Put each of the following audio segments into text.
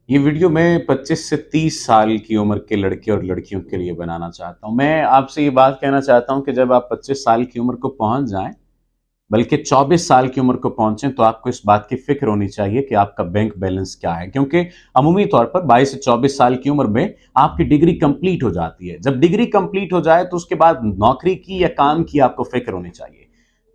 ये वीडियो मैं 25 से 30 साल की उम्र के लड़के और लड़कियों के लिए बनाना चाहता हूँ। मैं आपसे ये बात कहना चाहता हूँ कि जब आप 25 साल की उम्र को पहुँच जाएँ, बल्कि 24 साल की उम्र को पहुँचे, तो आपको इस बात की फ़िक्र होनी चाहिए कि आपका बैंक बैलेंस क्या है। क्योंकि अमूमी तौर पर 22 से 24 साल की उम्र में आपकी डिग्री कंप्लीट हो जाती है। जब डिग्री कंप्लीट हो जाए, तो उसके बाद नौकरी की या काम की आपको फ़िक्र होनी चाहिए।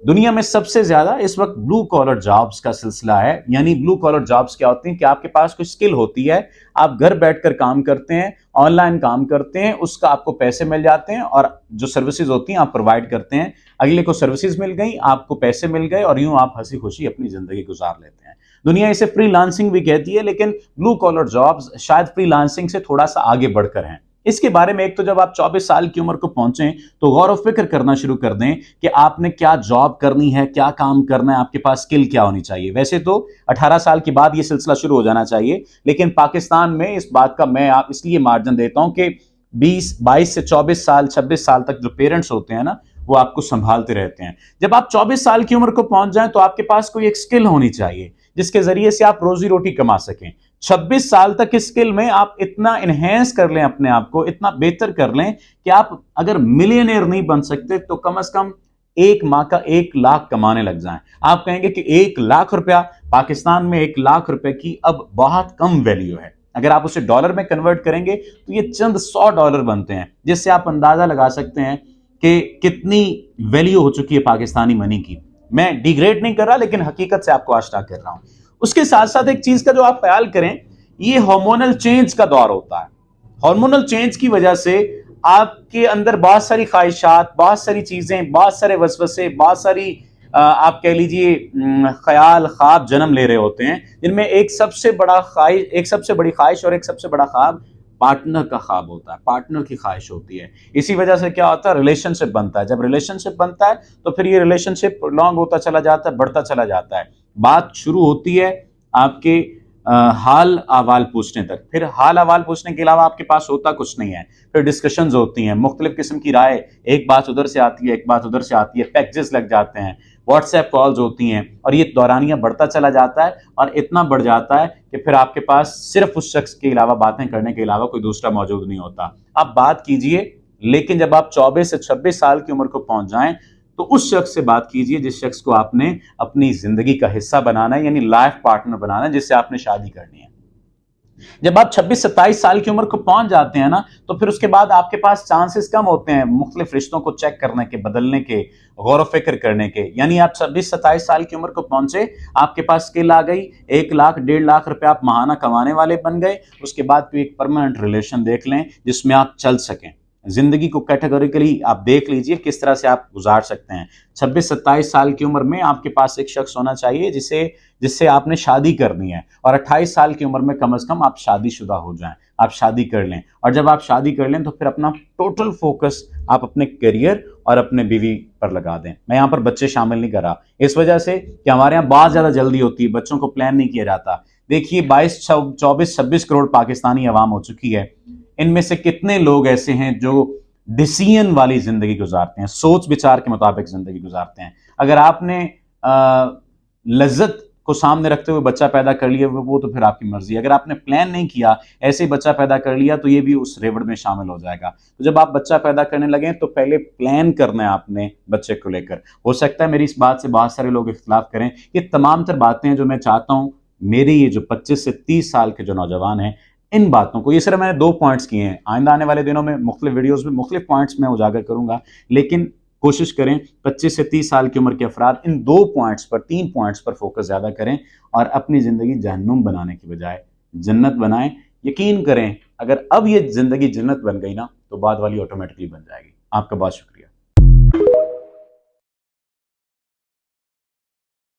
दुनिया में सबसे ज्यादा इस वक्त ब्लू कॉलर जॉब्स का सिलसिला है। यानी ब्लू कॉलर जॉब्स क्या होती हैं कि आपके पास कोई स्किल होती है, आप घर बैठकर काम करते हैं, ऑनलाइन काम करते हैं, उसका आपको पैसे मिल जाते हैं और जो सर्विसेज होती हैं आप प्रोवाइड करते हैं। अगले को सर्विसेज मिल गई, आपको पैसे मिल गए और यूं आप हंसी खुशी अपनी जिंदगी गुजार लेते हैं। दुनिया इसे फ्रीलांसिंग भी कहती है, लेकिन ब्लू कॉलर जॉब्स शायद फ्रीलांसिंग से थोड़ा सा आगे बढ़कर हैं। इसके बारे में एक तो जब आप 24 साल की उम्र को पहुंचे, तो गौर और फिक्र करना शुरू कर दें कि आपने क्या जॉब करनी है, क्या काम करना है, आपके पास स्किल क्या होनी चाहिए। वैसे तो 18 साल के बाद यह सिलसिला शुरू हो जाना चाहिए, लेकिन पाकिस्तान में इस बात का मैं आप इसलिए मार्जिन देता हूं कि 22 से 24 साल 26 साल तक जो पेरेंट्स होते हैं ना, वो आपको संभालते रहते हैं। जब आप 24 साल की उम्र को पहुंच जाएं, तो आपके पास कोई एक स्किल होनी चाहिए जिसके जरिए से आप रोजी रोटी कमा सकें। 26 साल तक इस स्किल में आप इतना इनहेंस कर लें अपने आप को, इतना बेहतर कर लें कि आप अगर मिलियनेयर नहीं बन सकते, तो कम से कम एक माह का 1 लाख कमाने लग जाएं। आप कहेंगे कि 1 लाख रुपया, पाकिस्तान में 1 लाख रुपए की अब बहुत कम वैल्यू है। अगर आप उसे डॉलर में कन्वर्ट करेंगे, तो ये चंद $100 बनते हैं, जिससे आप अंदाजा लगा सकते हैं कि कितनी वैल्यू हो चुकी है पाकिस्तानी मनी की। मैं डिग्रेड नहीं कर रहा, लेकिन हकीकत से आपको आश्ता कर रहा हूं। उसके साथ साथ एक चीज का जो आप ख्याल करें, ये हार्मोनल चेंज का दौर होता है। हार्मोनल चेंज की वजह से आपके अंदर बहुत सारी ख्वाहिशात, बहुत सारी चीजें, बहुत सारे वसवसे, बहुत सारी आप कह लीजिए ख्याल, ख्वाब जन्म ले रहे होते हैं, जिनमें एक सबसे बड़ी ख्वाहिश और एक सबसे बड़ा ख्वाब पार्टनर का ख्वाब होता है, पार्टनर की ख्वाहिश होती है। इसी वजह से क्या होता है, रिलेशनशिप बनता है। जब रिलेशनशिप बनता है, तो फिर ये रिलेशनशिप लॉन्ग होता चला जाता है, बढ़ता चला जाता है। बात शुरू होती है आपके हाल अहवाल पूछने तक। फिर हाल अहवाल पूछने के अलावा आपके पास होता कुछ नहीं है। फिर डिस्कशंस होती हैं, मुख्तलिफ किस्म की राय, एक बात उधर से आती है, एक बात उधर से आती है, पैकेजेस लग जाते हैं, व्हाट्सएप कॉल्स होती हैं, और ये दौरानिया बढ़ता चला जाता है और इतना बढ़ जाता है कि फिर आपके पास सिर्फ उस शख्स के अलावा, बातें करने के अलावा कोई दूसरा मौजूद नहीं होता। आप बात कीजिए, लेकिन जब आप 24 से 26 साल की उम्र को पहुंच जाएं, तो उस शख्स से बात कीजिए जिस शख्स को आपने अपनी जिंदगी का हिस्सा बनाना है, यानी लाइफ पार्टनर बनाना है, जिससे आपने शादी करनी है। जब आप 26-27 साल की उम्र को पहुंच जाते हैं ना, तो फिर उसके बाद आपके पास चांसेस कम होते हैं मुख्तलिफ रिश्तों को चेक करने के, बदलने के, गौर फिक्र करने के। यानी आप 26-27 साल की उम्र को पहुंचे, आपके पास स्किल आ गई, 1 लाख 1.5 लाख रुपए आप महाना कमाने वाले बन गए। उसके बाद कोई एक परमानेंट रिलेशन देख लें जिसमें आप चल सकें। जिंदगी को कैटेगोरिकली आप देख लीजिए किस तरह से आप गुजार सकते हैं। 26-27 साल की उम्र में आपके पास एक शख्स होना चाहिए जिससे आपने शादी करनी है, और 28 साल की उम्र में कम से कम आप शादीशुदा हो जाएं, आप शादी कर लें। और जब आप शादी कर लें, तो फिर अपना टोटल फोकस आप अपने करियर और अपने बीवी पर लगा दें। मैं यहाँ पर बच्चे शामिल नहीं कर रहा, इस वजह से कि हमारे यहाँ बहुत ज्यादा जल्दी होती है, बच्चों को प्लान नहीं किया जाता। देखिए 22, 24, 26 करोड़ पाकिस्तानी अवाम हो चुकी है। इनमें से कितने लोग ऐसे हैं जो डिसीजन वाली जिंदगी गुजारते हैं, सोच विचार के मुताबिक जिंदगी गुजारते हैं। अगर आपने लज्जत को सामने रखते हुए बच्चा पैदा कर लिया, वो तो फिर आपकी मर्जी। अगर आपने प्लान नहीं किया, ऐसे ही बच्चा पैदा कर लिया, तो ये भी उस रेवड़ में शामिल हो जाएगा। तो जब आप बच्चा पैदा करने लगे, तो पहले प्लान करना है आपने बच्चे को लेकर। हो सकता है मेरी इस बात से बहुत सारे लोग इख्तिलाफ करें। ये तमाम तर बातें हैं जो मैं चाहता हूं मेरे ये जो 25 से 30 साल के जो नौजवान हैं, इन बातों को, ये सिर्फ मैंने 2 पॉइंट्स किए हैं। आइंदा आने वाले दिनों में मुख्तलिफ वीडियोस में मुख्तलिफ पॉइंट्स में उजागर करूंगा, लेकिन कोशिश करें 25 से 30 साल की उम्र के अफराद इन 2 पॉइंट्स पर, 3 पॉइंट्स पर फोकस ज्यादा करें और अपनी जिंदगी जहन्नुम बनाने की बजाय जन्नत बनाएं। यकीन करें, अगर अब ये जिंदगी जन्नत बन गई ना, तो बाद वाली ऑटोमेटिकली बन जाएगी। आपका बहुत शुक्रिया।